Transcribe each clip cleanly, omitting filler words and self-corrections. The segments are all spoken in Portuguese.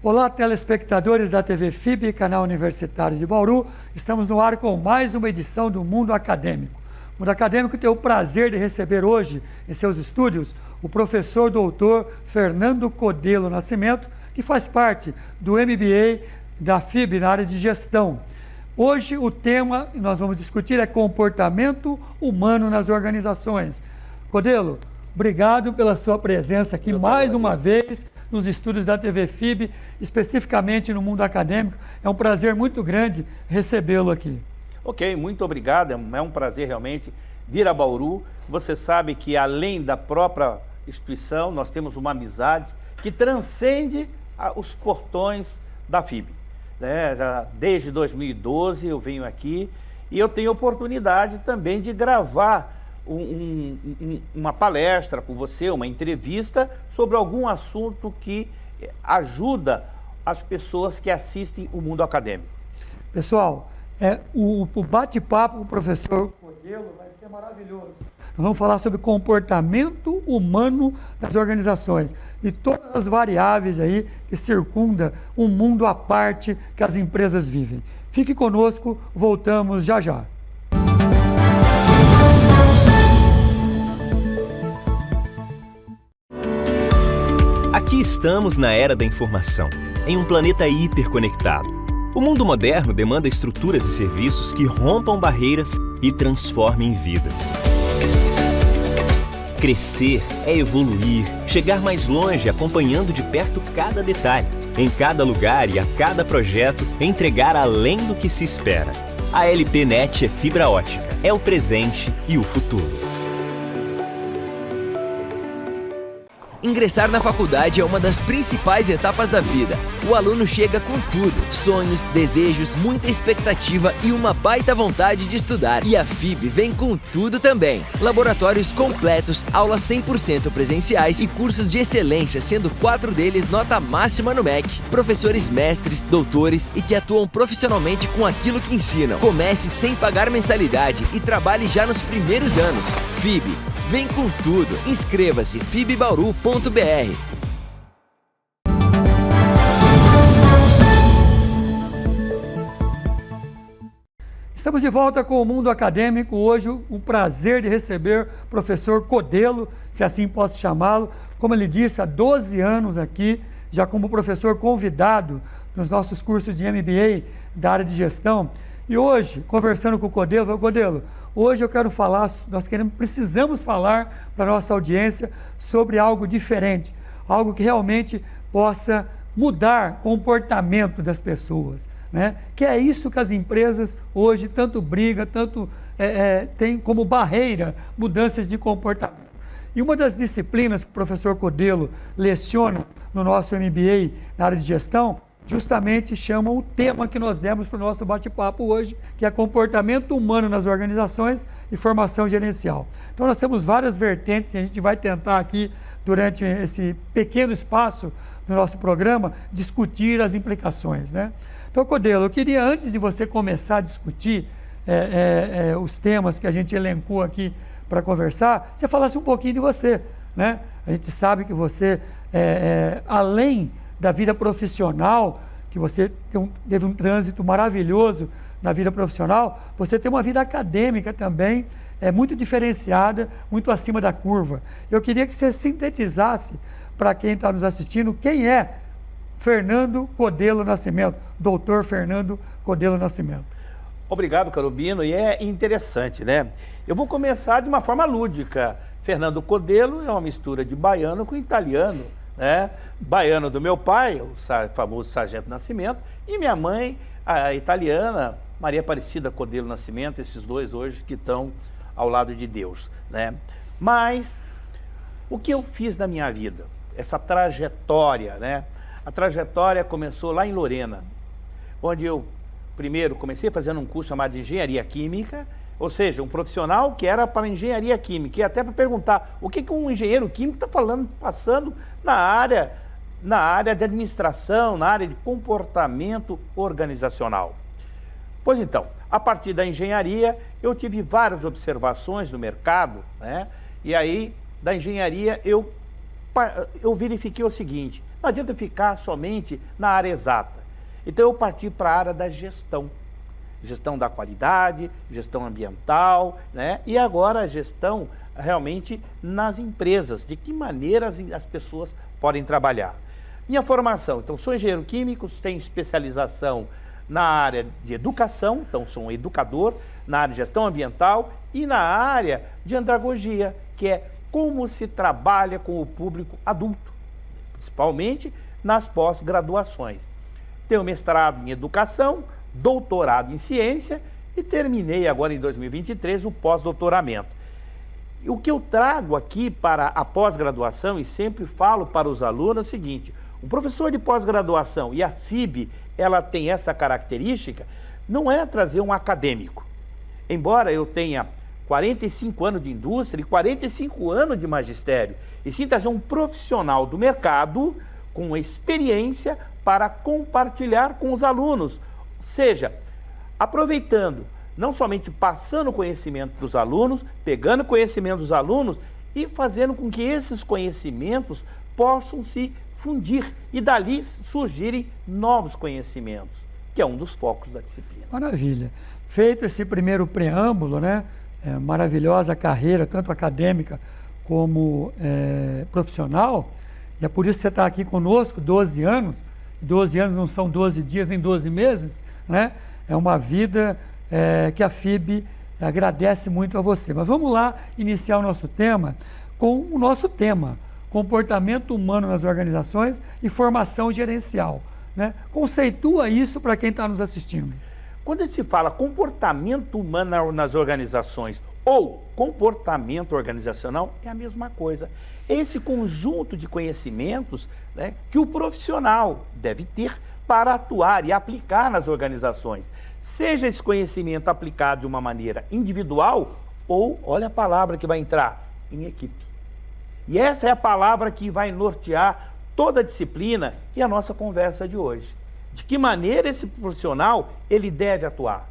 Olá, telespectadores da TV FIB, canal Universitário de Bauru. Estamos no ar com mais uma edição do Mundo Acadêmico. O Mundo Acadêmico tem o prazer de receber hoje, em seus estúdios, o professor doutor Fernando Codelo Nascimento, que faz parte do MBA da FIB na área de gestão. Hoje o tema que nós vamos discutir é comportamento humano nas organizações. Codelo, obrigado pela sua presença aqui mais uma vez nos estúdios da TV FIB, especificamente no Mundo Acadêmico. É um prazer muito grande recebê-lo aqui. Ok, muito obrigado. É um prazer realmente vir a Bauru. Você sabe que além da própria instituição, nós temos uma amizade que transcende os portões da FIB. Já desde 2012 eu venho aqui e eu tenho oportunidade também de gravar uma palestra com você, uma entrevista sobre algum assunto que ajuda as pessoas que assistem o Mundo Acadêmico. Pessoal, o bate-papo com o professor Codelo vai ser maravilhoso. Nós vamos falar sobre comportamento humano das organizações e todas as variáveis aí que circundam um mundo à parte que as empresas vivem. Fique conosco, voltamos já já. Aqui estamos na era da informação, em um planeta hiperconectado. O mundo moderno demanda estruturas e serviços que rompam barreiras e transformem vidas. Crescer é evoluir, chegar mais longe acompanhando de perto cada detalhe, em cada lugar e a cada projeto, entregar além do que se espera. A LPNet é fibra ótica, é o presente e o futuro. Ingressar na faculdade é uma das principais etapas da vida. O aluno chega com tudo: sonhos, desejos, muita expectativa e uma baita vontade de estudar. E a FIB vem com tudo também. Laboratórios completos, aulas 100% presenciais e cursos de excelência, sendo 4 deles nota máxima no MEC. Professores mestres, doutores e que atuam profissionalmente com aquilo que ensinam. Comece sem pagar mensalidade e trabalhe já nos primeiros anos. FIB. Vem com tudo. Inscreva-se fibbauru.br. Estamos de volta com o Mundo Acadêmico. Hoje, o prazer de receber o professor Codelo, se assim posso chamá-lo. Como ele disse, há 12 anos aqui, já como professor convidado nos nossos cursos de MBA da área de gestão. E hoje, conversando com o Codelo, hoje eu quero falar, precisamos falar para a nossa audiência sobre algo diferente, algo que realmente possa mudar o comportamento das pessoas, né? Que é isso que as empresas hoje tanto brigam, tanto tem como barreira mudanças de comportamento. E uma das disciplinas que o professor Codelo leciona no nosso MBA na área de gestão, justamente chama o tema que nós demos para o nosso bate-papo hoje, que é comportamento humano nas organizações e formação gerencial. Então nós temos várias vertentes e a gente vai tentar aqui, durante esse pequeno espaço do nosso programa, discutir as implicações, né? Então, Codelo, eu queria, antes de você começar a discutir os temas que a gente elencou aqui para conversar, você falasse um pouquinho de você, né? A gente sabe que você, além da vida profissional, que você teve um trânsito maravilhoso na vida profissional, você tem uma vida acadêmica também, muito diferenciada, muito acima da curva. Eu queria que você sintetizasse para quem está nos assistindo quem é Fernando Codelo Nascimento, doutor Fernando Codelo Nascimento. Obrigado, Carobino, e é interessante, né? Eu vou começar de uma forma lúdica. Fernando Codelo é uma mistura de baiano com italiano, né? Baiano do meu pai, o famoso Sargento Nascimento, e minha mãe, a italiana, Maria Aparecida Codelo Nascimento, esses dois hoje que estão ao lado de Deus, né? Mas o que eu fiz na minha vida? Essa trajetória, né? A trajetória começou lá em Lorena, onde eu primeiro comecei fazendo um curso chamado de Engenharia Química, ou seja, um profissional que era para engenharia química, e até para perguntar o que um engenheiro químico está passando na área de administração, na área de comportamento organizacional. Pois então, a partir da engenharia, eu tive várias observações no mercado, né? E aí, da engenharia, eu verifiquei o seguinte: Não adianta ficar somente na área exata. Então eu parti para a área da gestão. Gestão da qualidade, gestão ambiental, né? E agora a gestão realmente nas empresas, de que maneira as pessoas podem trabalhar. Minha formação, então sou engenheiro químico, tenho especialização na área de educação, então sou um educador, na área de gestão ambiental e na área de andragogia, que é como se trabalha com o público adulto, principalmente nas pós-graduações. Tenho mestrado em educação, doutorado em ciência e terminei agora em 2023 o pós-doutoramento. E o que eu trago aqui para a pós-graduação e sempre falo para os alunos é o seguinte: um professor de pós-graduação, e a FIB ela tem essa característica, não é trazer um acadêmico. Embora eu tenha 45 anos de indústria e 45 anos de magistério, e sim trazer um profissional do mercado com experiência para compartilhar com os alunos, seja aproveitando, não somente passando conhecimento para os alunos, pegando conhecimento dos alunos e fazendo com que esses conhecimentos possam se fundir e dali surgirem novos conhecimentos, que é um dos focos da disciplina. Maravilha. Feito esse primeiro preâmbulo, né? Maravilhosa carreira, tanto acadêmica como profissional, e é por isso que você está aqui conosco, 12 anos, 12 anos não são 12 dias nem 12 meses, né? É uma vida que a FIB agradece muito a você. Mas vamos lá iniciar o nosso tema com o nosso tema, comportamento humano nas organizações e formação gerencial, né? Conceitua isso para quem está nos assistindo. Quando se fala comportamento humano nas organizações ou comportamento organizacional, é a mesma coisa. Esse conjunto de conhecimentos, né, que o profissional deve ter para atuar e aplicar nas organizações. Seja esse conhecimento aplicado de uma maneira individual ou, olha a palavra que vai entrar, em equipe. E essa é a palavra que vai nortear toda a disciplina e a nossa conversa de hoje. De que maneira esse profissional ele deve atuar?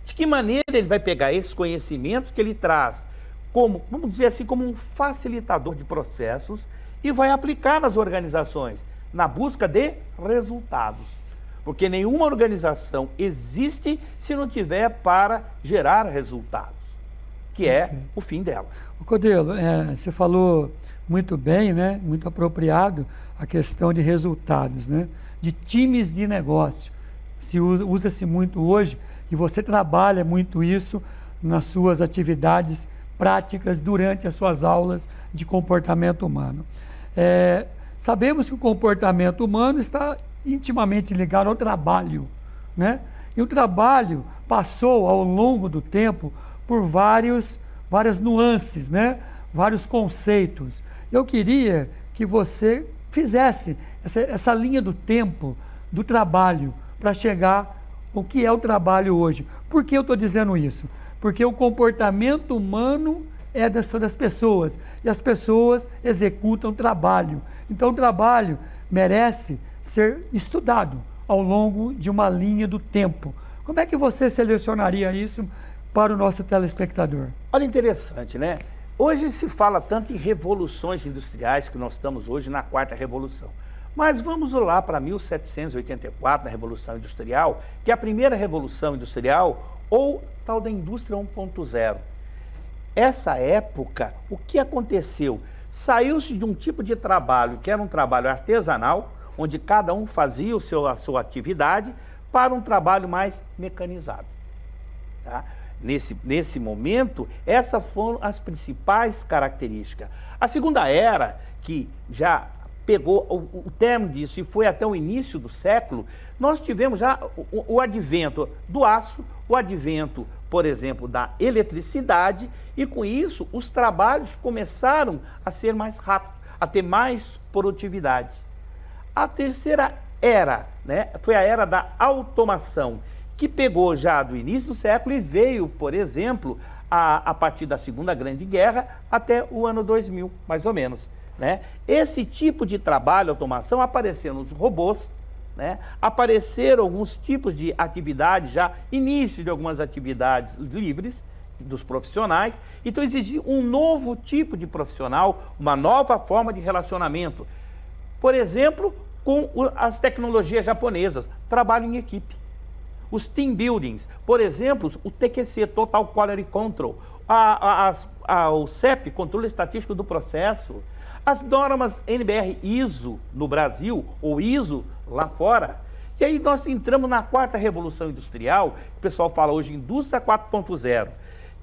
De que maneira ele vai pegar esses conhecimentos que ele traz como, vamos dizer assim, como um facilitador de processos e vai aplicar nas organizações, na busca de resultados. Porque nenhuma organização existe se não tiver para gerar resultados, que é o fim dela. Codelo, você falou muito bem, né? Muito apropriado a questão de resultados, né? De times de negócio. Usa-se muito hoje e você trabalha muito isso nas suas atividades práticas durante as suas aulas de comportamento humano. Sabemos que o comportamento humano está intimamente ligado ao trabalho, né? E o trabalho passou ao longo do tempo por várias nuances, né? Vários conceitos. Eu queria que você fizesse essa linha do tempo do trabalho para chegar ao que é o trabalho hoje. Por que eu estou dizendo isso? Porque o comportamento humano é das pessoas e as pessoas executam trabalho. Então o trabalho merece ser estudado ao longo de uma linha do tempo. Como é que você selecionaria isso para o nosso telespectador? Olha, interessante, né? Hoje se fala tanto em revoluções industriais, que nós estamos hoje na quarta revolução. Mas vamos lá para 1784, na Revolução Industrial, que é a primeira revolução industrial, ou tal da indústria 1.0. Essa época, o que aconteceu? Saiu-se de um tipo de trabalho, que era um trabalho artesanal, onde cada um fazia a sua atividade, para um trabalho mais mecanizado. Tá? Nesse momento, essas foram as principais características. A segunda era, que já pegou o termo disso e foi até o início do século, nós tivemos já o advento do aço, o advento, por exemplo, da eletricidade, e com isso os trabalhos começaram a ser mais rápidos, a ter mais produtividade. A terceira era, né, foi a era da automação, que pegou já do início do século e veio, por exemplo, a partir da Segunda Grande Guerra até o ano 2000, mais ou menos. Né? Esse tipo de trabalho, automação, apareceu nos robôs, né? Apareceram alguns tipos de atividades, já início de algumas atividades livres dos profissionais, então exigia um novo tipo de profissional, uma nova forma de relacionamento. Por exemplo, com as tecnologias japonesas, trabalho em equipe. Os team buildings, por exemplo, o TQC, Total Quality Control, o CEP, Controle Estatístico do Processo, as normas NBR ISO no Brasil, ou ISO lá fora. E aí nós entramos na quarta revolução industrial, o pessoal fala hoje indústria 4.0,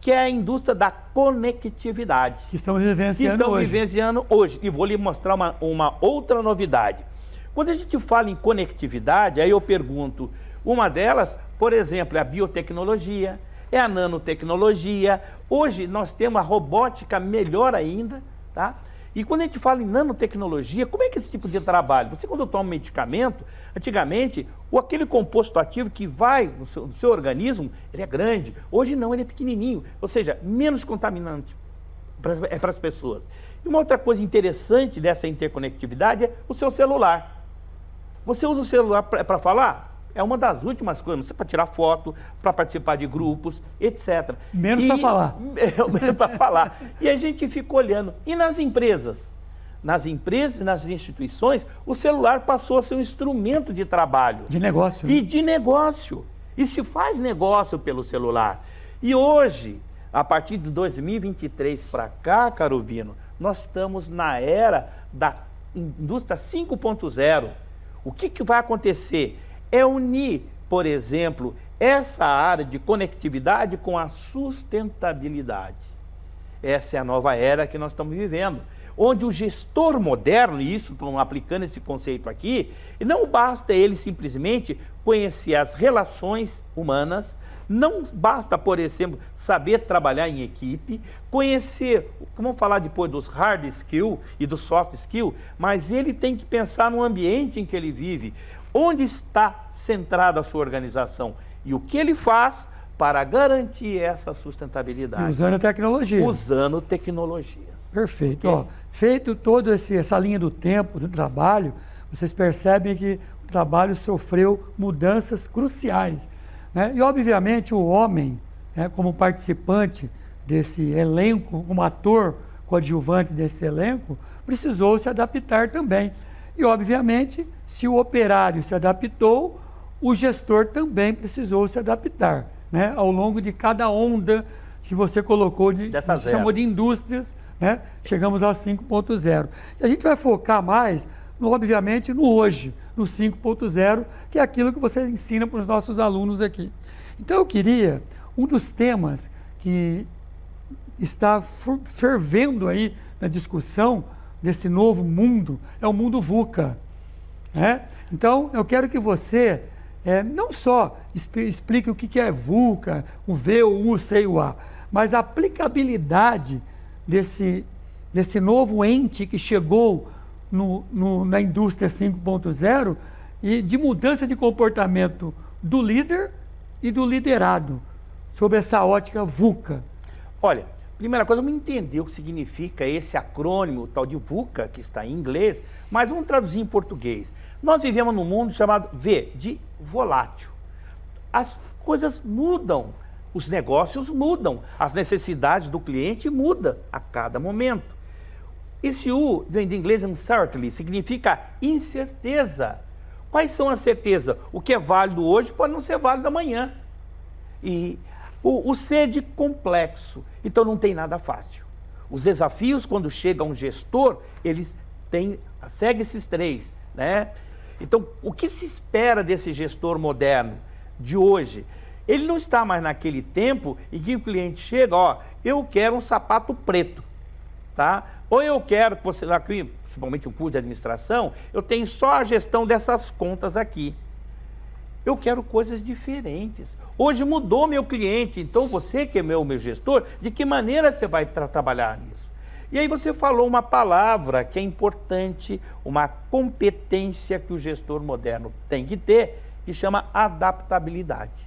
que é a indústria da conectividade. Que estamos vivenciando hoje. E vou lhe mostrar uma outra novidade. Quando a gente fala em conectividade, aí eu pergunto, uma delas, por exemplo, é a biotecnologia, é a nanotecnologia. Hoje nós temos a robótica melhor ainda, tá? E quando a gente fala em nanotecnologia, como é que é esse tipo de trabalho? Você, quando toma um medicamento, antigamente, aquele composto ativo que vai no seu organismo, ele é grande. Hoje não, ele é pequenininho, ou seja, menos contaminante para as pessoas. E uma outra coisa interessante dessa interconectividade é o seu celular. Você usa o celular para falar? É uma das últimas coisas, para tirar foto, para participar de grupos, etc. Menos para falar. Menos para falar. E a gente fica olhando. E nas empresas? Nas empresas e nas instituições, o celular passou a ser um instrumento de trabalho. De negócio. E de negócio. E se faz negócio pelo celular. E hoje, a partir de 2023 para cá, Caro Bino, nós estamos na era da indústria 5.0. O que vai acontecer? É unir, por exemplo, essa área de conectividade com a sustentabilidade. Essa é a nova era que nós estamos vivendo, onde o gestor moderno, e isso estão aplicando esse conceito aqui, não basta ele simplesmente conhecer as relações humanas, não basta, por exemplo, saber trabalhar em equipe, conhecer, vamos falar depois dos hard skills e dos soft skills, mas ele tem que pensar no ambiente em que ele vive, onde está centrada a sua organização e o que ele faz para garantir essa sustentabilidade. E usando tecnologia. Usando tecnologias. Perfeito. Ó, feito toda essa linha do tempo, do trabalho, vocês percebem que o trabalho sofreu mudanças cruciais, né? E, obviamente, o homem, né, como participante desse elenco, como ator coadjuvante desse elenco, precisou se adaptar também. E, obviamente, se o operário se adaptou, o gestor também precisou se adaptar, né? Ao longo de cada onda que você colocou, você chamou de indústrias, né? Chegamos ao 5.0. E a gente vai focar mais, obviamente, no hoje, no 5.0, que é aquilo que você ensina para os nossos alunos aqui. Então, eu queria, um dos temas que está fervendo aí na discussão desse novo mundo, é o mundo VUCA, né? Então, eu quero que você não só explique o que é VUCA, o V, o U, C e o A, mas a aplicabilidade desse novo ente que chegou na indústria 5.0 e de mudança de comportamento do líder e do liderado, sob essa ótica VUCA. Olha, primeira coisa, vamos entender o que significa esse acrônimo, o tal de VUCA, que está em inglês, mas vamos traduzir em português. Nós vivemos num mundo chamado V, de volátil. As coisas mudam, os negócios mudam, as necessidades do cliente mudam a cada momento. Esse U, vem do inglês uncertainty, significa incerteza. Quais são as certezas? O que é válido hoje pode não ser válido amanhã. E o C é de complexo, então não tem nada fácil. Os desafios, quando chega um gestor, eles seguem esses três, né? Então, o que se espera desse gestor moderno de hoje? Ele não está mais naquele tempo em que o cliente chega, ó, eu quero um sapato preto, tá? Ou eu quero que você, aqui, principalmente um curso de administração, eu tenho só a gestão dessas contas aqui. Eu quero coisas diferentes. Hoje mudou meu cliente, então você que é meu gestor, de que maneira você vai trabalhar nisso? E aí você falou uma palavra que é importante, uma competência que o gestor moderno tem que ter, que chama adaptabilidade.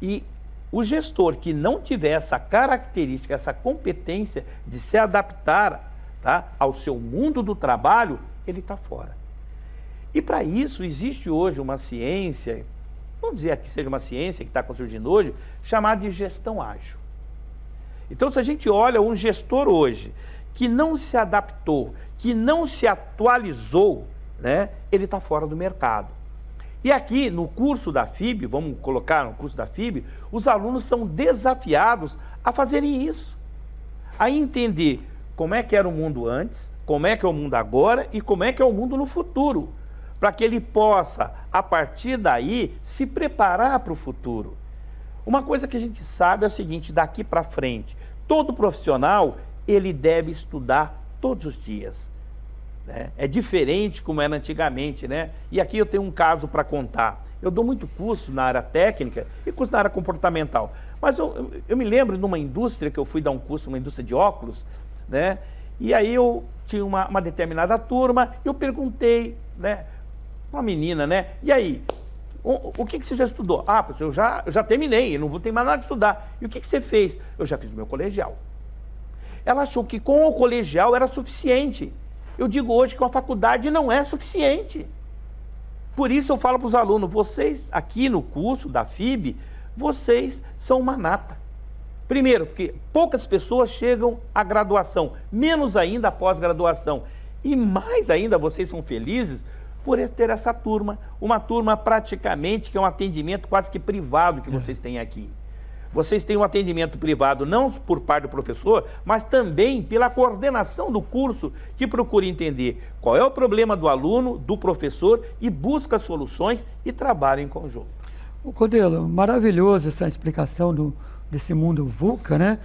E o gestor que não tiver essa característica, essa competência de se adaptar, tá, ao seu mundo do trabalho, ele está fora. E para isso existe hoje uma ciência, vamos dizer que seja uma ciência que está surgindo hoje, chamada de gestão ágil. Então, se a gente olha um gestor hoje que não se adaptou, que não se atualizou, né, ele está fora do mercado. E aqui no curso da FIB, vamos colocar no curso da FIB, os alunos são desafiados a fazerem isso, a entender como é que era o mundo antes, como é que é o mundo agora e como é que é o mundo no futuro, para que ele possa, a partir daí, se preparar para o futuro. Uma coisa que a gente sabe é o seguinte, daqui para frente, todo profissional, ele deve estudar todos os dias. Né? É diferente como era antigamente, né? E aqui eu tenho um caso para contar. Eu dou muito curso na área técnica e curso na área comportamental. Mas eu me lembro de uma indústria que eu fui dar um curso, uma indústria de óculos, né? E aí eu tinha uma determinada turma, eu perguntei, né, uma menina, né? E aí, o que você já estudou? Ah, professor, eu já terminei, eu não vou ter mais nada de estudar. E o que você fez? Eu já fiz o meu colegial. Ela achou que com o colegial era suficiente. Eu digo hoje que uma faculdade não é suficiente. Por isso eu falo para os alunos, vocês aqui no curso da FIB, vocês são uma nata. Primeiro, porque poucas pessoas chegam à graduação, menos ainda à pós-graduação. E mais ainda, vocês são felizes por ter essa turma, uma turma praticamente que é um atendimento quase que privado que vocês têm aqui. Vocês têm um atendimento privado não por parte do professor, mas também pela coordenação do curso, que procura entender qual é o problema do aluno, do professor, e busca soluções e trabalha em conjunto. Codelo, maravilhoso essa explicação desse mundo VUCA, né?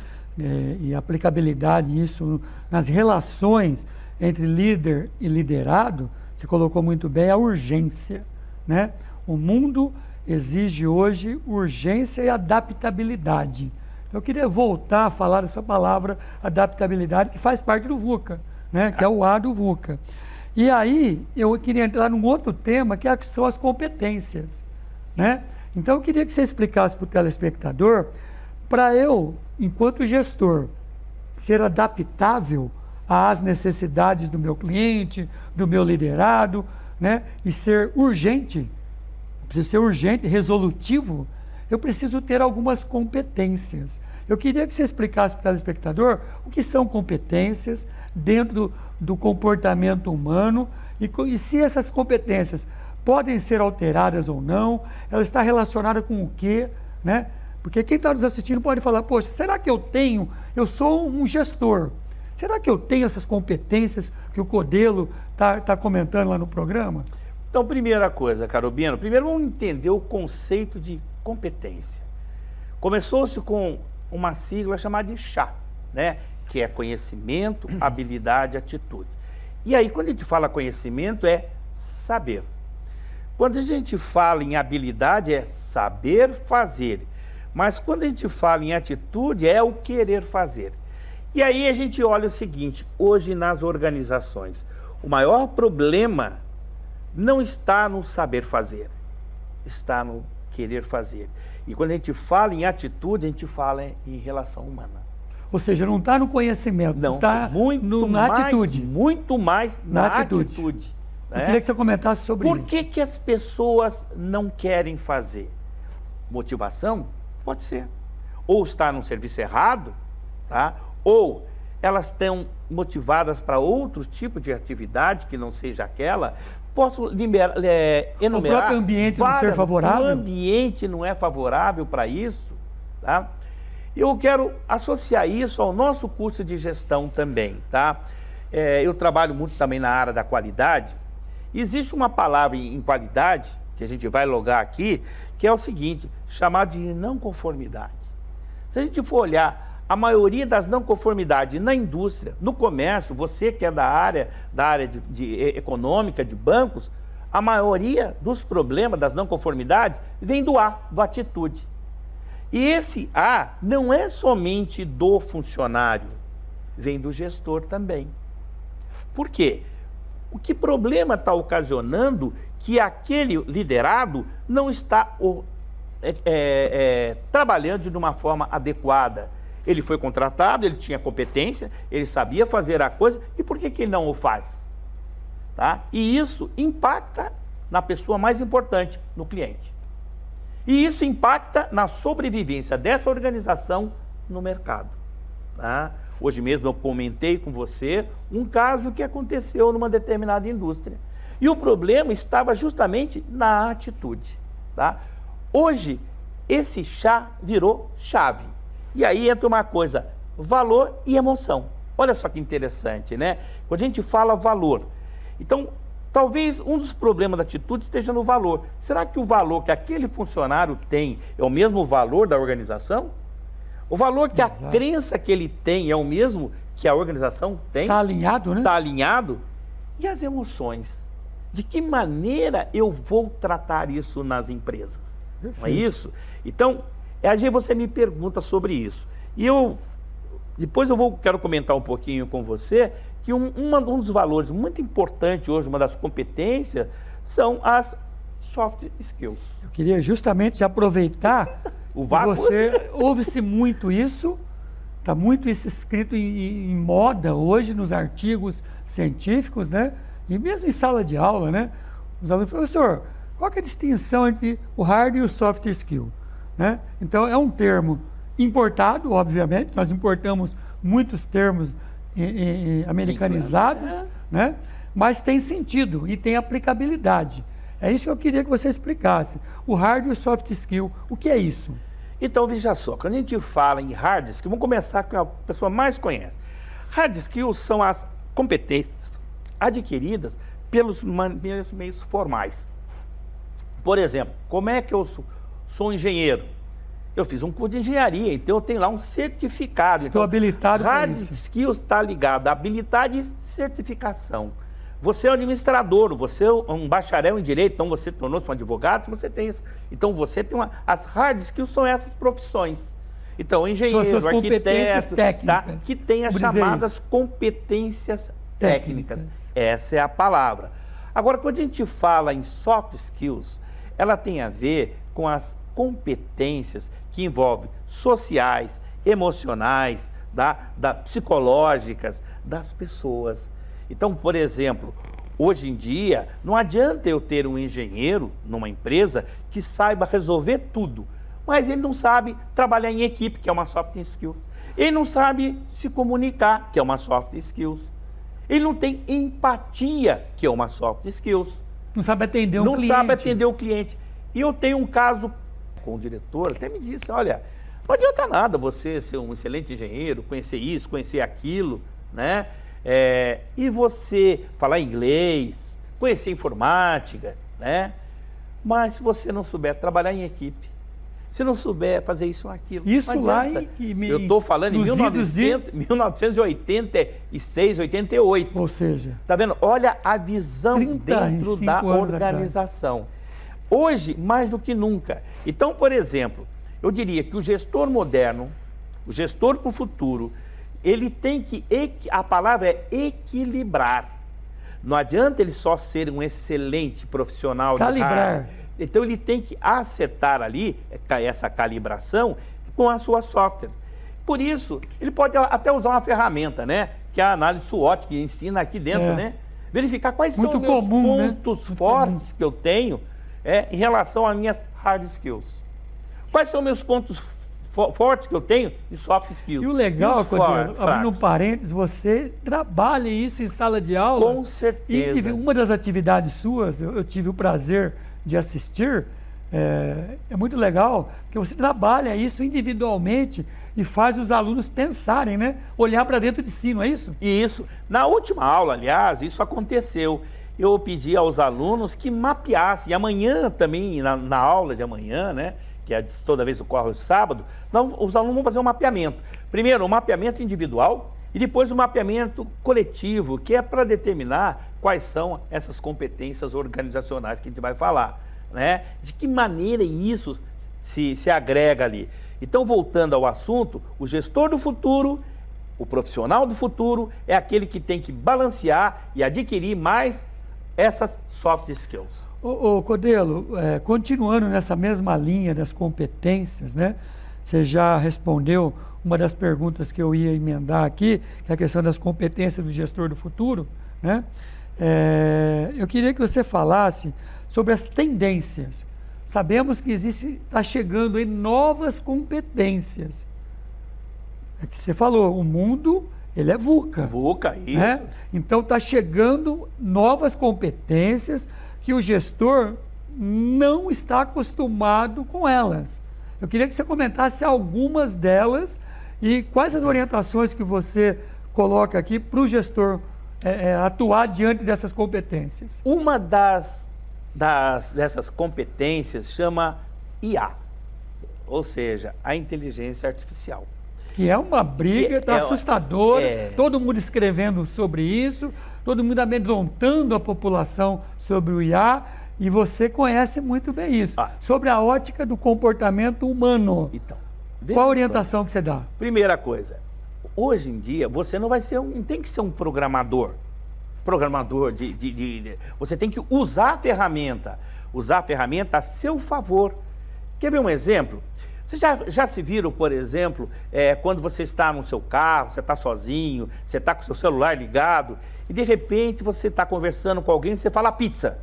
E a aplicabilidade disso nas relações entre líder e liderado. Você colocou muito bem a urgência, né? O mundo exige hoje urgência e adaptabilidade. Eu queria voltar a falar dessa palavra adaptabilidade, que faz parte do VUCA, né? Que é o A do VUCA. E aí, eu queria entrar num outro tema, que são as competências, né? Então, eu queria que você explicasse para o telespectador, para eu, enquanto gestor, ser adaptável às necessidades do meu cliente, do meu liderado, né? E ser urgente. Preciso ser urgente, resolutivo, eu preciso ter algumas competências. Eu queria que você explicasse para o telespectador o que são competências dentro do comportamento humano e se essas competências podem ser alteradas ou não, ela está relacionada com o quê, né? Porque quem está nos assistindo pode falar, poxa, será que eu sou um gestor, será que eu tenho essas competências que o Codelo está comentando lá no programa? Então, primeira coisa, Caro Bino, primeiro vamos entender o conceito de competência. Começou-se com uma sigla chamada de CHA, né? Que é conhecimento, habilidade, atitude. E aí, quando a gente fala conhecimento, é saber. Quando a gente fala em habilidade, é saber fazer. Mas quando a gente fala em atitude, é o querer fazer. E aí a gente olha o seguinte, hoje nas organizações, o maior problema não está no saber fazer, está no querer fazer. E quando a gente fala em atitude, a gente fala em relação humana. Ou seja, não está no conhecimento, não está na atitude. Muito mais na atitude. Eu queria que você comentasse sobre isso. Por que as pessoas não querem fazer? Motivação? Pode ser. Ou está num serviço errado, tá? Ou elas estão motivadas para outro tipo de atividade que não seja aquela. Posso enumerar... O próprio ambiente não ser favorável? O ambiente não é favorável para isso, tá? Eu quero associar isso ao nosso curso de gestão também, tá? Eu trabalho muito também na área da qualidade. Existe uma palavra em qualidade, que a gente vai logar aqui, que é o seguinte, chamado de não conformidade. Se a gente for olhar a maioria das não conformidades na indústria, no comércio, você que é da área de econômica, de bancos, a maioria dos problemas das não conformidades vem do A, do atitude. E esse A não é somente do funcionário, vem do gestor também. Por quê? O que problema está ocasionando que aquele liderado não está trabalhando de uma forma adequada? Ele foi contratado, ele tinha competência, ele sabia fazer a coisa, e por que ele não o faz? Tá? E isso impacta na pessoa mais importante, no cliente. E isso impacta na sobrevivência dessa organização no mercado. Tá? Hoje mesmo eu comentei com você um caso que aconteceu numa determinada indústria, E o problema estava justamente na atitude. Tá? Hoje, esse chá virou chave. E aí entra uma coisa, valor e emoção. Olha só que interessante, né? Quando a gente fala valor, então, talvez um dos problemas da atitude esteja no valor. Será que o valor que aquele funcionário tem é o mesmo valor da organização? O valor que a crença que ele tem é o mesmo que a organização tem? Está alinhado, né? Está alinhado? E as emoções? De que maneira eu vou tratar isso nas empresas? Perfeito. Não é isso? Então, aí você me pergunta sobre isso. E depois quero comentar um pouquinho com você que um dos valores muito importantes hoje, uma das competências, são as soft skills. Eu queria justamente aproveitar o vácuo. Você ouve-se muito isso, está muito isso escrito em moda hoje nos artigos científicos, né? E mesmo em sala de aula, né? Os alunos, professor, qual que é a distinção entre o hard e o soft skill? Né? Então, é um termo importado, obviamente, nós importamos muitos termos americanizados, né? Mas tem sentido e tem aplicabilidade. É isso que eu queria que você explicasse. O hard e o soft skill, o que é isso? Então, veja só, quando a gente fala em hard skills, vamos começar com a pessoa mais conhece. Hard skills são as competências adquiridas pelos meios formais. Por exemplo, como é que eu sou engenheiro? Eu fiz um curso de engenharia, então eu tenho lá um certificado. Estou habilitado para isso. Hard skills está ligado à habilidade e certificação. Você é um administrador, você é um bacharel em direito, então você tornou-se um advogado, você tem isso. Então você tem as hard skills são essas profissões. Então, engenheiro, arquiteto, tá? Que tem as chamadas competências técnicas. Essa é a palavra. Agora, quando a gente fala em soft skills, ela tem a ver com as competências que envolvem sociais, emocionais, psicológicas das pessoas. Então, por exemplo, hoje em dia, não adianta eu ter um engenheiro numa empresa que saiba resolver tudo, mas ele não sabe trabalhar em equipe, que é uma soft skill. Ele não sabe se comunicar, que é uma soft skills. Ele não tem empatia, que é uma soft skills. Não sabe atender um cliente. Não sabe atender o cliente. E eu tenho um caso com o diretor, até me disse, olha, não adianta nada você ser um excelente engenheiro, conhecer isso, conhecer aquilo, né? E você falar inglês, conhecer informática, né? Mas se você não souber trabalhar em equipe, se não souber fazer isso ou aquilo. Isso lá em eu estou falando em 1986, 88. Ou seja... Está vendo? Olha a visão dentro da organização. Hoje, mais do que nunca. Então, por exemplo, eu diria que o gestor moderno, o gestor para o futuro, ele tem que... A palavra é equilibrar. Não adianta ele só ser um excelente profissional. Calibrar. Então, ele tem que acertar ali essa calibração com a sua software. Por isso, ele pode até usar uma ferramenta, né? Que é a análise SWOT, que ensina aqui dentro, né? Verificar quais são os meus pontos fortes que eu tenho em relação às minhas hard skills. Quais são meus pontos fortes que eu tenho de soft skills. E o legal, abrindo um parênteses, você trabalha isso em sala de aula. Com certeza. E uma das atividades suas, eu tive o prazer de assistir, é muito legal, que você trabalha isso individualmente e faz os alunos pensarem, né? Olhar para dentro de si, não é isso? Isso. Na última aula, aliás, isso aconteceu. Eu pedi aos alunos que mapeassem, e amanhã também, na aula de amanhã, né? Que toda vez ocorre o sábado, os alunos vão fazer um mapeamento. Primeiro, um mapeamento individual e depois um mapeamento coletivo, que é para determinar quais são essas competências organizacionais que a gente vai falar, né? De que maneira isso se agrega ali. Então, voltando ao assunto, o gestor do futuro, o profissional do futuro, é aquele que tem que balancear e adquirir mais essas soft skills. Ô Codelo, continuando nessa mesma linha das competências, né? Você já respondeu uma das perguntas que eu ia emendar aqui, que é a questão das competências do gestor do futuro, né? Eu queria que você falasse sobre as tendências. Sabemos que está chegando aí novas competências. É que você falou, o mundo ele é VUCA. VUCA, isso. Né? Então está chegando novas competências que o gestor não está acostumado com elas. Eu queria que você comentasse algumas delas e quais as orientações que você coloca aqui para o gestor atuar diante dessas competências. Uma dessas competências chama IA, ou seja, a inteligência artificial. Que é uma briga, está assustadora, todo mundo escrevendo sobre isso, todo mundo amedrontando a população sobre o IA, e você conhece muito bem isso. Sobre a ótica do comportamento humano. Então, qual a orientação que você dá? Primeira coisa, hoje em dia você não vai ser não tem que ser um programador. Você tem que usar a ferramenta a seu favor. Quer ver um exemplo? Você já se viram, por exemplo, quando você está no seu carro, você está sozinho, você está com o seu celular ligado, e de repente você está conversando com alguém e você fala pizza.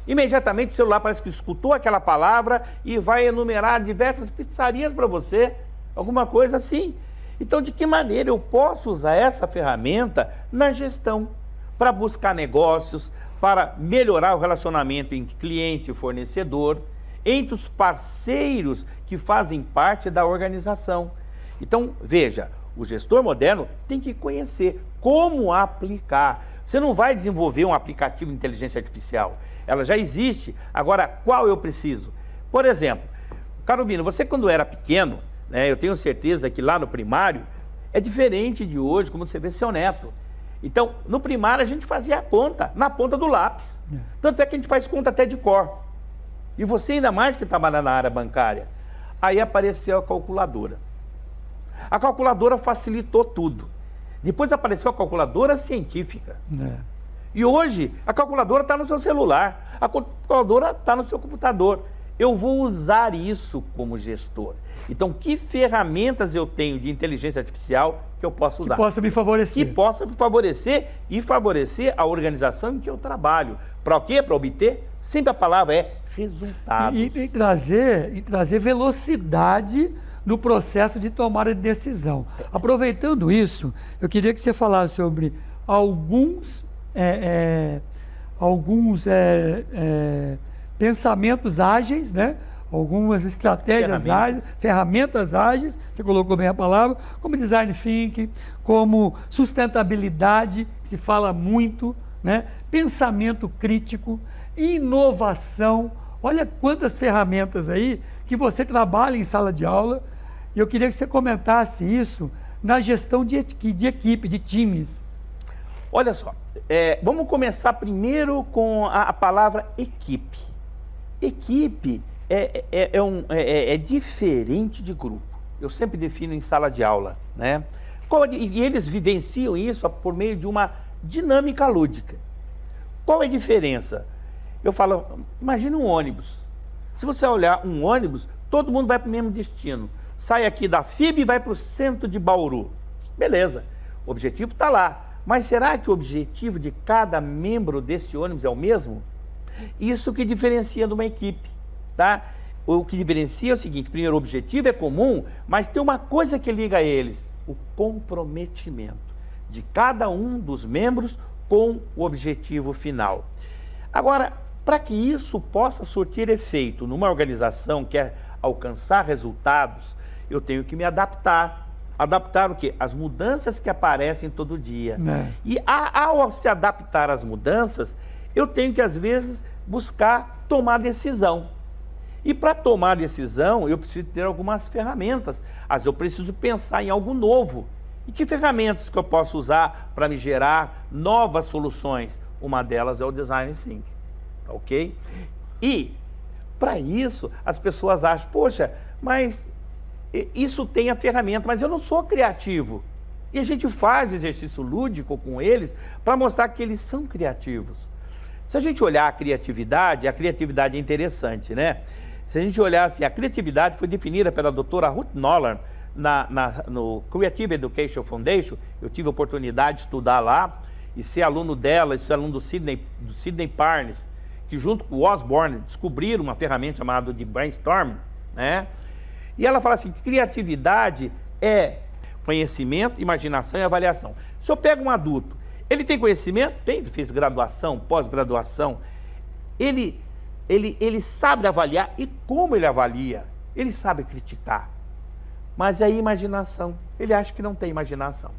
Imediatamente o celular parece que escutou aquela palavra e vai enumerar diversas pizzarias para você, alguma coisa assim. Então, de que maneira eu posso usar essa ferramenta na gestão? Para buscar negócios, para melhorar o relacionamento entre cliente e fornecedor, entre os parceiros que fazem parte da organização. Então, veja, o gestor moderno tem que conhecer como aplicar. Você não vai desenvolver um aplicativo de inteligência artificial. Ela já existe. Agora, qual eu preciso? Por exemplo, Carolina, você quando era pequeno, né, eu tenho certeza que lá no primário, é diferente de hoje, como você vê seu neto. Então, no primário a gente fazia a conta, na ponta do lápis. Tanto é que a gente faz conta até de cor. E você ainda mais que trabalha na área bancária. Aí apareceu a calculadora. A calculadora facilitou tudo. Depois apareceu a calculadora científica. E hoje, a calculadora está no seu celular, a calculadora está no seu computador. Eu vou usar isso como gestor. Então, que ferramentas eu tenho de inteligência artificial que eu posso usar? Que possa me favorecer. Que possa me favorecer e favorecer a organização em que eu trabalho. Para o quê? Para obter, sempre a palavra é resultados. E trazer velocidade no processo de tomada de decisão. Aproveitando isso, eu queria que você falasse sobre alguns pensamentos ágeis, né? Algumas estratégias ágeis, ferramentas ágeis, você colocou bem a palavra, como design thinking, como sustentabilidade, que se fala muito, né? Pensamento crítico, inovação. Olha quantas ferramentas aí que você trabalha em sala de aula, e eu queria que você comentasse isso na gestão de equipe, de times. Olha só, vamos começar primeiro com a palavra equipe. Equipe é diferente de grupo. Eu sempre defino em sala de aula, né? E eles vivenciam isso por meio de uma dinâmica lúdica. Qual é a diferença? Eu falo, imagina um ônibus. Se você olhar um ônibus, todo mundo vai para o mesmo destino. Sai aqui da FIB e vai para o centro de Bauru. Beleza, o objetivo está lá. Mas será que o objetivo de cada membro desse ônibus é o mesmo? Isso que diferencia de uma equipe, tá? O que diferencia é o seguinte, primeiro, o objetivo é comum, mas tem uma coisa que liga eles, o comprometimento de cada um dos membros com o objetivo final. Agora, para que isso possa surtir efeito numa organização que quer alcançar resultados, eu tenho que me adaptar. Adaptar o quê? As mudanças que aparecem todo dia. E ao se adaptar às mudanças, eu tenho que, às vezes, buscar tomar decisão. E para tomar decisão, eu preciso ter algumas ferramentas. Às vezes eu preciso pensar em algo novo. E que ferramentas que eu posso usar para me gerar novas soluções? Uma delas é o design thinking, ok? E, para isso, as pessoas acham, poxa, mas isso tem a ferramenta, mas eu não sou criativo. E a gente faz exercício lúdico com eles para mostrar que eles são criativos. Se a gente olhar a criatividade é interessante, né? Se a gente olhar assim, a criatividade foi definida pela doutora Ruth Nolan no Creative Education Foundation. Eu tive a oportunidade de estudar lá e ser aluno dela, e ser aluno do Sidney Parnes, que junto com o Osborne descobriram uma ferramenta chamada de brainstorming, né? E ela fala assim, que criatividade conhecimento, imaginação e avaliação. Se eu pego um adulto, ele tem conhecimento? Tem, fez graduação, pós-graduação. Ele sabe avaliar e como ele avalia. Ele sabe criticar. Mas aí imaginação, ele acha que não tem imaginação.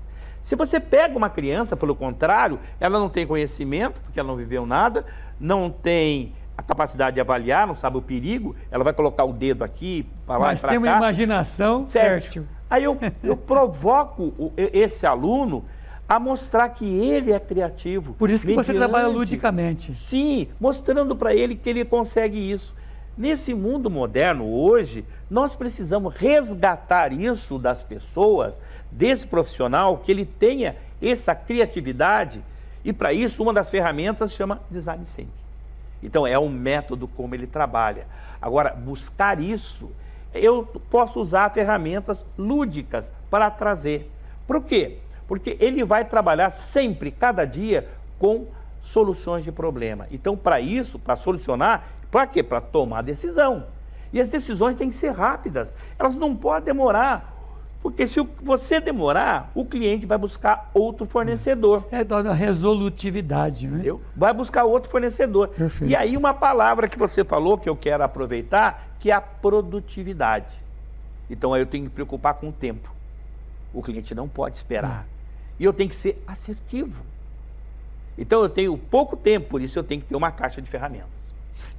Se você pega uma criança, pelo contrário, ela não tem conhecimento, porque ela não viveu nada, não tem a capacidade de avaliar, não sabe o perigo, ela vai colocar o dedo aqui, para lá e Mas para tem uma cá. imaginação fértil. Aí eu provoco esse aluno a mostrar que ele é criativo. Por isso que você trabalha mediante- ludicamente. Sim, mostrando para ele que ele consegue isso. Nesse mundo moderno, hoje, nós precisamos resgatar isso das pessoas, desse profissional, que ele tenha essa criatividade. E para isso, uma das ferramentas chama Design Thinking. Então, é um método como ele trabalha. Agora, buscar isso, eu posso usar ferramentas lúdicas para trazer. Por quê? Porque ele vai trabalhar sempre, cada dia, com soluções de problema. Então, para isso, para solucionar, para quê? Para tomar decisão. E as decisões têm que ser rápidas. Elas não podem demorar. Porque se você demorar, o cliente vai buscar outro fornecedor. É da resolutividade, né? Entendeu? Vai buscar outro fornecedor. Perfeito. E aí uma palavra que você falou, que eu quero aproveitar, que é a produtividade. Então aí eu tenho que me preocupar com o tempo. O cliente não pode esperar. E eu tenho que ser assertivo. Então eu tenho pouco tempo, por isso eu tenho que ter uma caixa de ferramentas.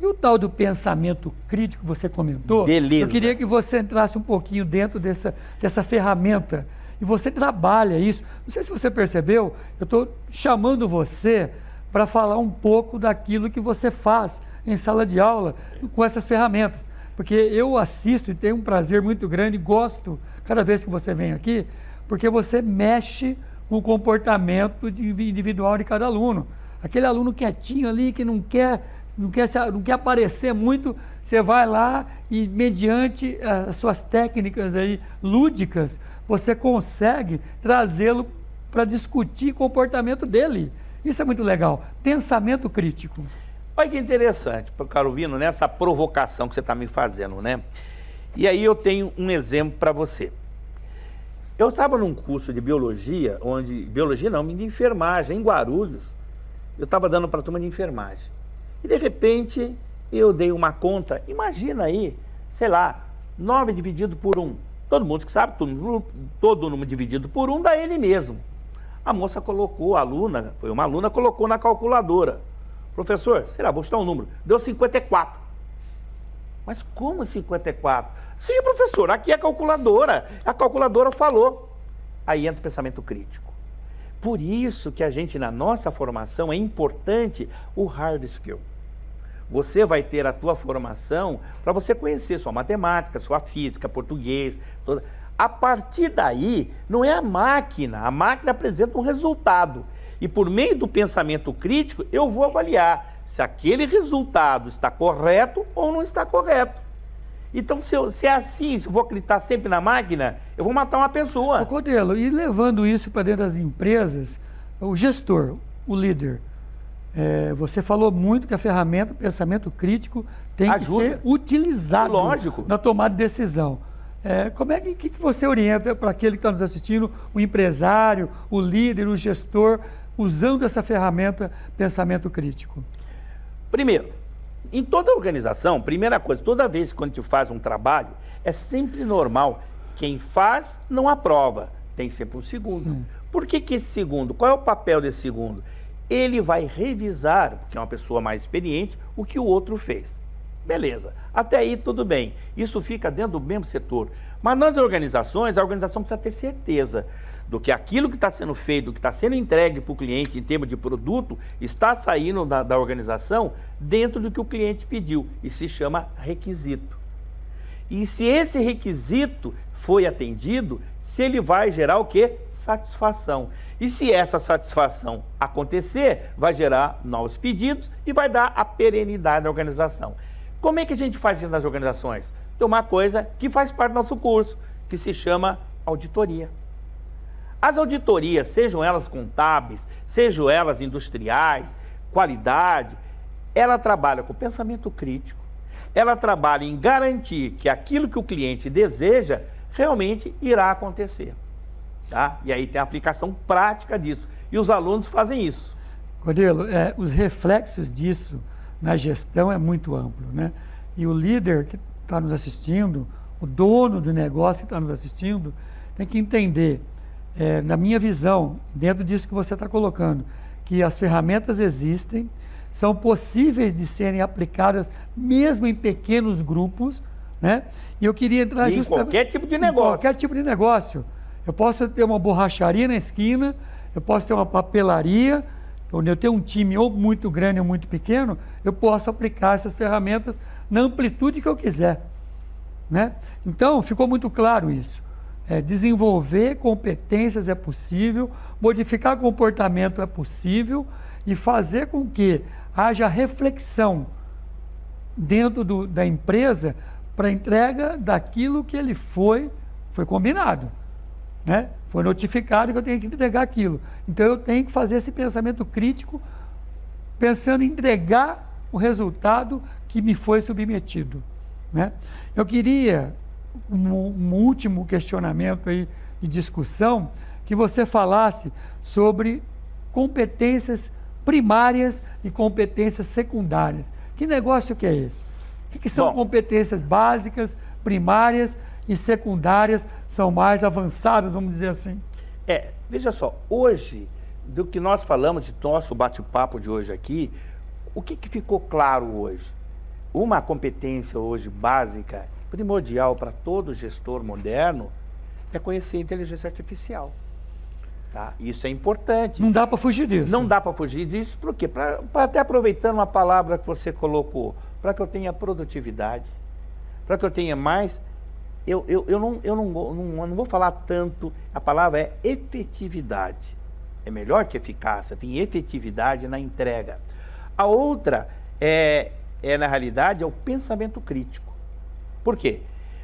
E o tal do pensamento crítico que você comentou, Beleza. eu queria que você entrasse um pouquinho dentro dessa ferramenta. E você trabalha isso. Não sei se você percebeu, eu estou chamando você para falar um pouco daquilo que você faz em sala de aula com essas ferramentas. Porque eu assisto e tenho um prazer muito grande, gosto cada vez que você vem aqui, porque você mexe com o comportamento individual de cada aluno. Aquele aluno quietinho ali que não quer aparecer muito, você vai lá e, mediante as suas técnicas aí lúdicas, você consegue trazê-lo para discutir o comportamento dele. Isso é muito legal. Pensamento crítico. Olha que interessante, Carolino, nessa provocação que você está me fazendo, né? E aí eu tenho um exemplo para você. Eu estava num curso de biologia, de enfermagem, em Guarulhos. Eu estava dando para a turma de enfermagem. E, de repente, eu dei uma conta, imagina aí, sei lá, 9 dividido por 1. Todo mundo que sabe, todo número dividido por 1 dá ele mesmo. A moça colocou, a aluna, foi uma aluna, colocou na calculadora. Professor, sei lá, vou chutar um número. Deu 54. Mas como 54? Sim, professor, aqui é a calculadora falou. Aí entra o pensamento crítico. Por isso que a gente, na nossa formação, é importante o hard skill. Você vai ter a tua formação para você conhecer sua matemática, sua física, português, toda. A partir daí, não é a máquina apresenta um resultado. E por meio do pensamento crítico, eu vou avaliar se aquele resultado está correto ou não está correto. Então, se é assim, se eu vou acreditar sempre na máquina, eu vou matar uma pessoa. Ô, Codelo, e levando isso para dentro das empresas, o gestor, o líder, você falou muito que a ferramenta pensamento crítico tem que ser utilizado na tomada de decisão. Como é que você orienta para aquele que está nos assistindo, o empresário, o líder, o gestor, usando essa ferramenta pensamento crítico? Primeiro, em toda organização, primeira coisa, toda vez que quando tu faz um trabalho, é sempre normal. Quem faz não aprova, tem sempre um segundo. Sim. Por que esse segundo? Qual é o papel desse segundo? Ele vai revisar, porque é uma pessoa mais experiente, o que o outro fez. Beleza, até aí tudo bem. Isso fica dentro do mesmo setor. Mas nas organizações, a organização precisa ter certeza do que aquilo que está sendo feito, do que está sendo entregue para o cliente em termos de produto, está saindo da organização dentro do que o cliente pediu. E se chama requisito. E se esse requisito foi atendido, se ele vai gerar o quê? Satisfação. E se essa satisfação acontecer, vai gerar novos pedidos e vai dar a perenidade da organização. Como é que a gente faz isso nas organizações? Tem uma coisa que faz parte do nosso curso, que se chama auditoria. As auditorias, sejam elas contábeis, sejam elas industriais, qualidade, ela trabalha com pensamento crítico, ela trabalha em garantir que aquilo que o cliente deseja realmente irá acontecer. Tá? E aí tem a aplicação prática disso. E os alunos fazem isso. Codelo, os reflexos disso na gestão é muito amplo, né? E o líder que está nos assistindo, o dono do negócio que está nos assistindo, tem que entender, na minha visão, dentro disso que você está colocando, que as ferramentas existem, são possíveis de serem aplicadas mesmo em pequenos grupos, né? E eu queria entrar Em qualquer tipo de negócio. Em qualquer tipo de negócio. Eu posso ter uma borracharia na esquina, eu posso ter uma papelaria, onde eu tenho um time ou muito grande ou muito pequeno, eu posso aplicar essas ferramentas na amplitude que eu quiser, né? Então, ficou muito claro isso. Desenvolver competências é possível, modificar comportamento é possível e fazer com que haja reflexão dentro da empresa para a entrega daquilo que ele foi combinado, né? Foi notificado que eu tenho que entregar aquilo. Então eu tenho que fazer esse pensamento crítico, pensando em entregar o resultado que me foi submetido, né? Eu queria um último questionamento aí de discussão, que você falasse sobre competências primárias e competências secundárias. Que negócio que é esse? O que são competências básicas, primárias e secundárias, são mais avançadas, vamos dizer assim? Veja só, hoje, do que nós falamos de nosso bate-papo de hoje aqui, o que ficou claro hoje? Uma competência hoje básica, primordial para todo gestor moderno, é conhecer a inteligência artificial. Tá? Isso é importante. Não dá para fugir disso. Não dá para fugir disso, por quê? Até aproveitando uma palavra que você colocou, para que eu tenha produtividade, para que eu tenha mais... Eu não vou falar tanto, a palavra é efetividade. É melhor que eficácia, tem efetividade na entrega. A outra na realidade, é o pensamento crítico. Por quê?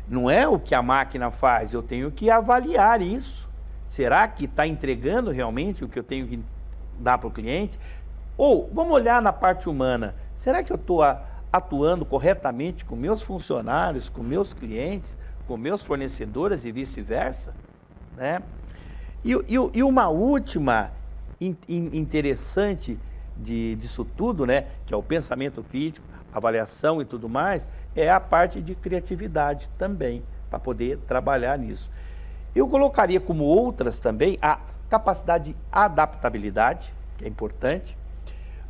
Não é o que a máquina faz, eu tenho que avaliar isso. Será que está entregando realmente o que eu tenho que dar para o cliente? Ou, vamos olhar na parte humana, será que eu estou atuando corretamente com meus funcionários, com meus clientes, com meus fornecedores e vice-versa? Né? E uma última interessante disso tudo, né, que é o pensamento crítico, avaliação e tudo mais, é a parte de criatividade também, para poder trabalhar nisso. Eu colocaria como outras também a capacidade de adaptabilidade, que é importante.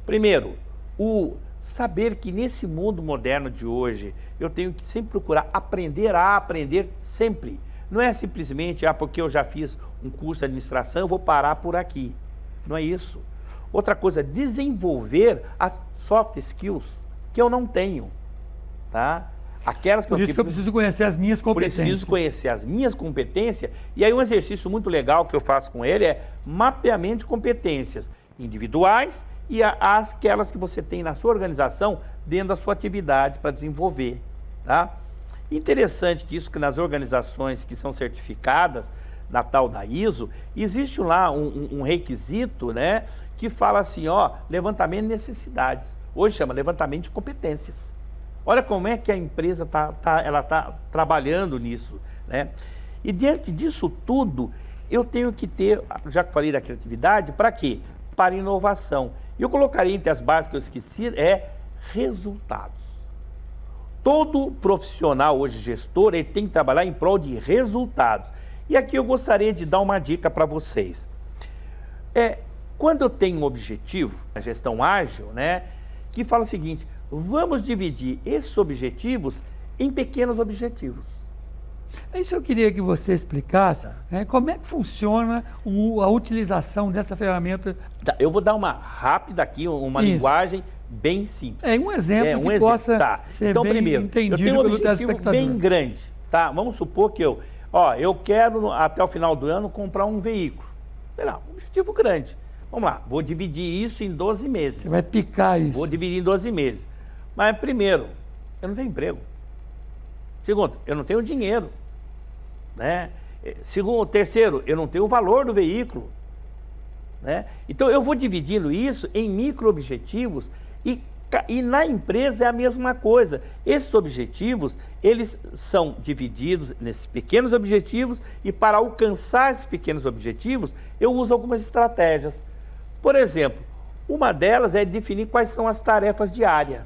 Primeiro, o saber que nesse mundo moderno de hoje, eu tenho que sempre procurar aprender a aprender sempre. Não é simplesmente, porque eu já fiz um curso de administração, eu vou parar por aqui. Não é isso. Outra coisa, desenvolver as soft skills que eu não tenho, tá? Aquelas que Por isso que eu preciso conhecer as minhas competências. Preciso conhecer as minhas competências. E aí um exercício muito legal que eu faço com ele é mapeamento de competências individuais e aquelas que você tem na sua organização dentro da sua atividade para desenvolver, tá? Interessante que isso, que nas organizações que são certificadas na tal da ISO, existe lá um requisito, né, que fala assim, levantamento de necessidades. Hoje chama levantamento de competências. Olha como é que a empresa está trabalhando nisso, né? E diante disso tudo, eu tenho que ter, já que falei da criatividade, para quê? Para inovação. E eu colocaria entre as bases que eu esqueci, resultados. Todo profissional hoje, gestor, ele tem que trabalhar em prol de resultados. E aqui eu gostaria de dar uma dica para vocês. Quando eu tenho um objetivo, a gestão ágil, né, que fala o seguinte, vamos dividir esses objetivos em pequenos objetivos. Isso eu queria que você explicasse, como é que funciona a utilização dessa ferramenta. Tá, eu vou dar uma rápida aqui, uma linguagem bem simples. Um exemplo que possa ser então, bem primeiro, entendido eu tenho um pelo objetivo telespectador. bem grande, tá? Vamos supor que eu quero até o final do ano comprar um veículo. Sei lá, um objetivo grande. Vamos lá, vou dividir isso em 12 meses. Você vai picar isso. Vou dividir em 12 meses. Mas primeiro, eu não tenho emprego. Segundo, eu não tenho dinheiro, né? Terceiro, eu não tenho o valor do veículo, né? Então eu vou dividindo isso em micro-objetivos e E na empresa é a mesma coisa. Esses objetivos, eles são divididos nesses pequenos objetivos e para alcançar esses pequenos objetivos, eu uso algumas estratégias. Por exemplo, uma delas é definir quais são as tarefas diárias.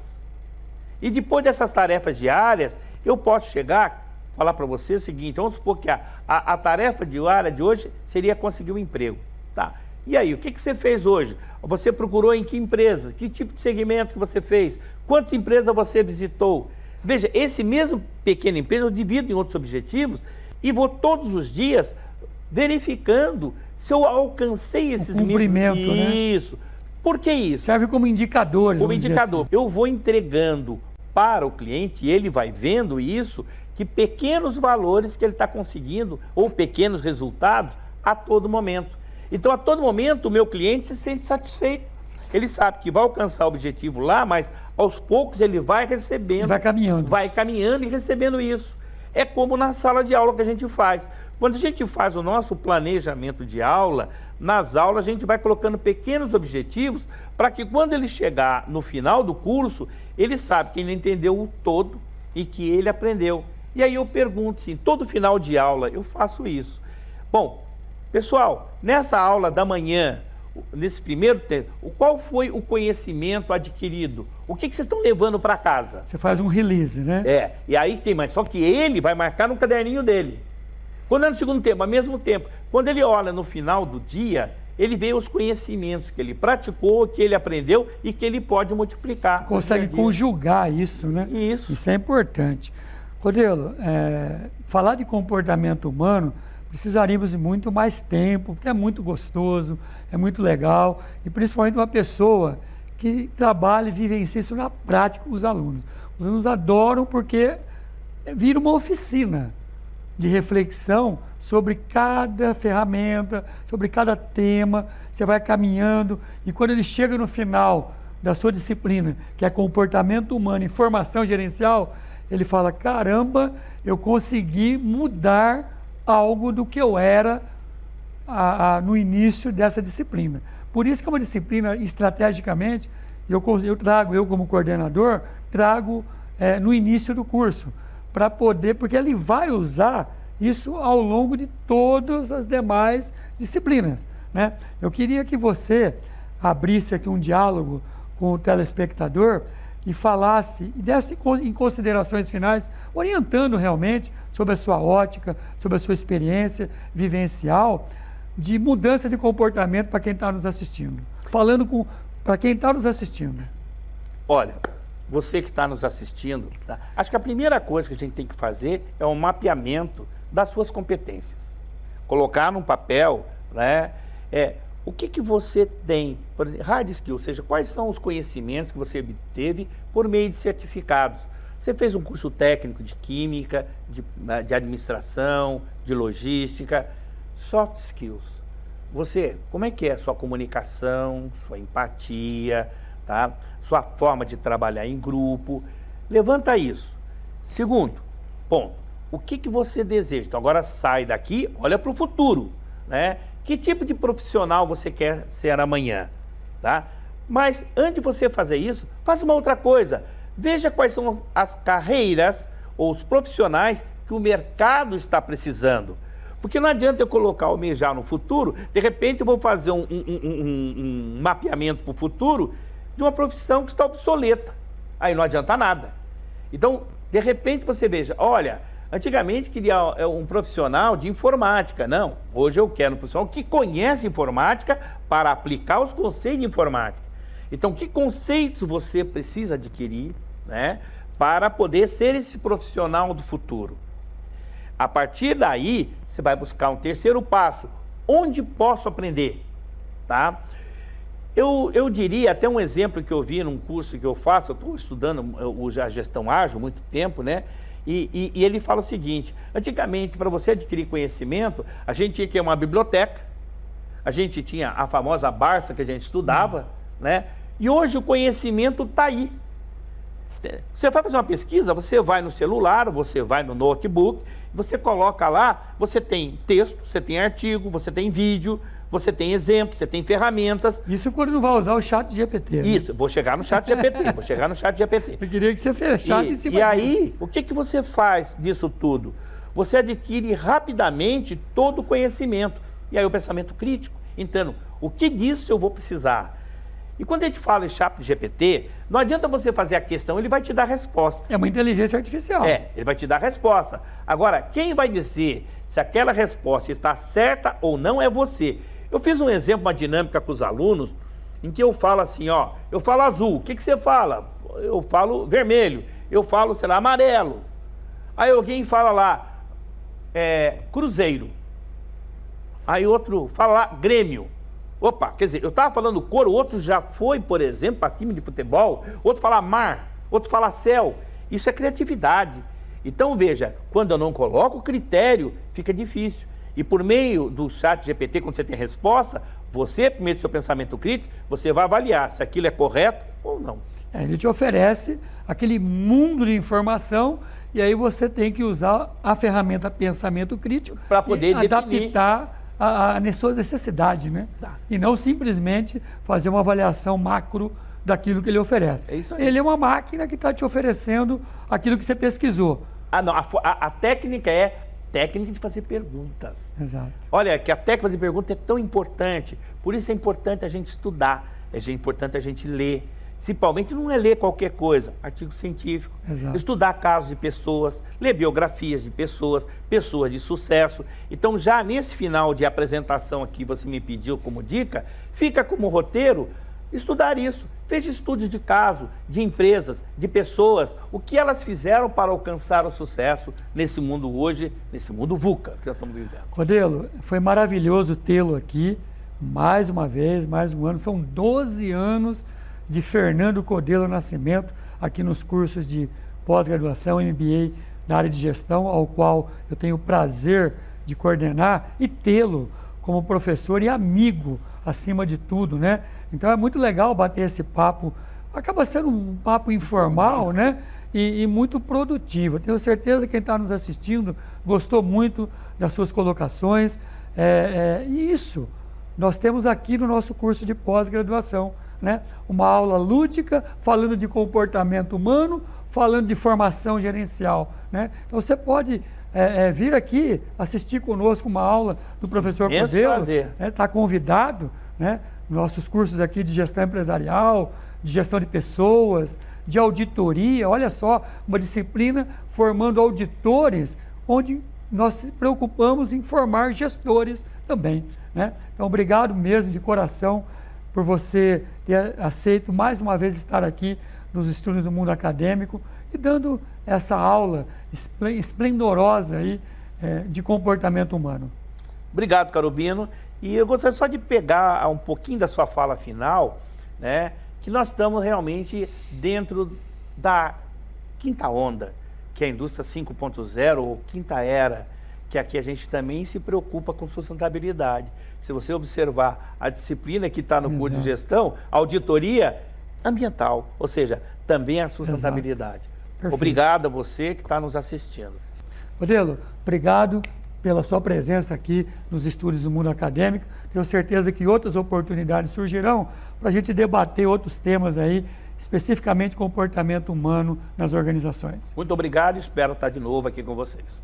E depois dessas tarefas diárias, eu posso chegar, falar para você o seguinte, vamos supor que a tarefa diária de hoje seria conseguir um emprego. Tá? E aí, o que você fez hoje? Você procurou em que empresa? Que tipo de segmento que você fez? Quantas empresas você visitou? Veja, esse mesmo pequeno empresa eu divido em outros objetivos e vou todos os dias verificando se eu alcancei esses cumprimento, níveis. né? Isso. Por que isso? Serve como indicadores. Como indicador. Assim. Eu vou entregando para o cliente e ele vai vendo isso, que pequenos valores que ele está conseguindo ou pequenos resultados a todo momento. Então, a todo momento, o meu cliente se sente satisfeito. Ele sabe que vai alcançar o objetivo lá, mas aos poucos ele vai recebendo. Vai caminhando. Vai caminhando e recebendo isso. É como na sala de aula que a gente faz. Quando a gente faz o nosso planejamento de aula, nas aulas a gente vai colocando pequenos objetivos para que quando ele chegar no final do curso, ele sabe que ele entendeu o todo e que ele aprendeu. E aí eu pergunto, sim, todo final de aula eu faço isso. Bom, pessoal, nessa aula da manhã, nesse primeiro tempo, qual foi o conhecimento adquirido? O que vocês estão levando para casa? Você faz um release, né? E aí tem mais, só que ele vai marcar no caderninho dele. Quando é no segundo tempo, ao mesmo tempo, quando ele olha no final do dia, ele vê os conhecimentos que ele praticou, que ele aprendeu e que ele pode multiplicar. Consegue conjugar isso, né? Isso é importante. Codelo, falar de comportamento humano, precisaríamos de muito mais tempo, porque é muito gostoso, é muito legal, e principalmente uma pessoa que trabalha e vivencia isso na prática com os alunos. Os alunos adoram porque vira uma oficina de reflexão sobre cada ferramenta, sobre cada tema, você vai caminhando, e quando ele chega no final da sua disciplina, que é comportamento humano e formação gerencial, ele fala, caramba, eu consegui mudar algo do que eu era no início dessa disciplina. Por isso que é uma disciplina, estrategicamente, eu como coordenador, trago no início do curso, para poder, porque ele vai usar isso ao longo de todas as demais disciplinas, né? Eu queria que você abrisse aqui um diálogo com o telespectador e falasse, e desse em considerações finais, orientando realmente sobre a sua ótica, sobre a sua experiência vivencial de mudança de comportamento para quem está nos assistindo. Falando para quem está nos assistindo. Olha, você que está nos assistindo, tá? Acho que a primeira coisa que a gente tem que fazer é um mapeamento das suas competências. Colocar num papel, né, o que você tem, por exemplo, hard skills, ou seja, quais são os conhecimentos que você obteve por meio de certificados. Você fez um curso técnico de química, de administração, de logística, soft skills. Você, como é que é a sua comunicação, sua empatia, tá? Sua forma de trabalhar em grupo? Levanta isso. Segundo ponto, o que você deseja? Então agora sai daqui, olha para o futuro, né? Que tipo de profissional você quer ser amanhã, tá? Mas antes de você fazer isso, faça uma outra coisa. Veja quais são as carreiras ou os profissionais que o mercado está precisando. Porque não adianta eu colocar almejar no futuro, de repente eu vou fazer um mapeamento para o futuro de uma profissão que está obsoleta. Aí não adianta nada. Então, de repente você veja, olha, antigamente queria um profissional de informática. Não, hoje eu quero um profissional que conhece informática para aplicar os conceitos de informática. Então, que conceitos você precisa adquirir, né, para poder ser esse profissional do futuro? A partir daí, você vai buscar um terceiro passo. Onde posso aprender? Tá? Eu diria, até um exemplo que eu vi num curso que eu faço, eu estou estudando a gestão ágil há muito tempo, né? E ele fala o seguinte, antigamente, para você adquirir conhecimento, a gente tinha que ir a uma biblioteca, a gente tinha a famosa Barça que a gente estudava, né? E hoje o conhecimento está aí. Você vai fazer uma pesquisa, você vai no celular, você vai no notebook, você coloca lá, você tem texto, você tem artigo, você tem vídeo, você tem exemplos, você tem ferramentas. Isso quando não vai usar o chat GPT. Né? Isso, vou chegar no chat GPT, Eu queria que você fechasse em cima E aí, disso. o que você faz disso tudo? Você adquire rapidamente todo o conhecimento. E aí o pensamento crítico, entendendo o que disso eu vou precisar. E quando a gente fala em chat GPT, não adianta você fazer a questão, ele vai te dar a resposta. É uma inteligência artificial. Ele vai te dar a resposta. Agora, quem vai dizer se aquela resposta está certa ou não é você. Eu fiz um exemplo, uma dinâmica com os alunos, em que eu falo assim, ó, eu falo azul, o que você fala? Eu falo vermelho, eu falo, sei lá, amarelo. Aí alguém fala lá, Cruzeiro. Aí outro fala lá, Grêmio. Opa, quer dizer, eu estava falando cor, o outro já foi, por exemplo, para time de futebol, outro fala mar, outro fala céu. Isso é criatividade. Então, veja, quando eu não coloco critério, fica difícil. E por meio do chat GPT, quando você tem a resposta, você, por meio do seu pensamento crítico, você vai avaliar se aquilo é correto ou não. Ele te oferece aquele mundo de informação e aí você tem que usar a ferramenta pensamento crítico para poder adaptar a sua necessidade, né? Tá. E não simplesmente fazer uma avaliação macro daquilo que ele oferece. É isso aí. Ele é uma máquina que está te oferecendo aquilo que você pesquisou. Não, a técnica é técnica de fazer perguntas. Exato. Olha, que a técnica de fazer pergunta é tão importante, por isso é importante a gente estudar, é importante a gente ler. Principalmente não é ler qualquer coisa, artigo científico, Exato. Estudar casos de pessoas, ler biografias de pessoas, pessoas de sucesso. Então, já nesse final de apresentação aqui, você me pediu como dica, fica como roteiro estudar isso. Veja estudos de caso, de empresas, de pessoas, o que elas fizeram para alcançar o sucesso nesse mundo hoje, nesse mundo VUCA que nós estamos vivendo. Codelo, foi maravilhoso tê-lo aqui, mais uma vez, mais um ano, são 12 anos de Fernando Codelo Nascimento, aqui nos cursos de pós-graduação, MBA, na área de gestão, ao qual eu tenho o prazer de coordenar e tê-lo como professor e amigo, acima de tudo, né? Então é muito legal bater esse papo, acaba sendo um papo informal, né? E muito produtivo. Tenho certeza que quem está nos assistindo gostou muito das suas colocações. E isso nós temos aqui no nosso curso de pós-graduação, né? Uma aula lúdica, falando de comportamento humano, falando de formação gerencial, né? Então você pode vir aqui assistir conosco uma aula do professor Codelo, está convidado, né? Nossos cursos aqui de gestão empresarial, de gestão de pessoas, de auditoria, olha só, uma disciplina formando auditores, onde nós se preocupamos em formar gestores também, né? Então, obrigado mesmo de coração por você ter aceito mais uma vez estar aqui nos Estúdios do Mundo Acadêmico e dando essa aula esplendorosa aí, de comportamento humano. Obrigado, Carobino. E eu gostaria só de pegar um pouquinho da sua fala final, né, que nós estamos realmente dentro da quinta onda, que é a indústria 5.0 ou quinta era, que aqui a gente também se preocupa com sustentabilidade. Se você observar a disciplina que está no curso de gestão, auditoria ambiental, ou seja, também a sustentabilidade. Obrigado a você que está nos assistindo. Codelo, obrigado pela sua presença aqui nos Estúdios do Mundo Acadêmico. Tenho certeza que outras oportunidades surgirão para a gente debater outros temas aí, especificamente comportamento humano nas organizações. Muito obrigado e espero estar de novo aqui com vocês.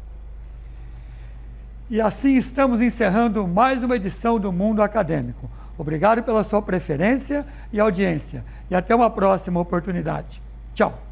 E assim estamos encerrando mais uma edição do Mundo Acadêmico. Obrigado pela sua preferência e audiência. E até uma próxima oportunidade. Tchau.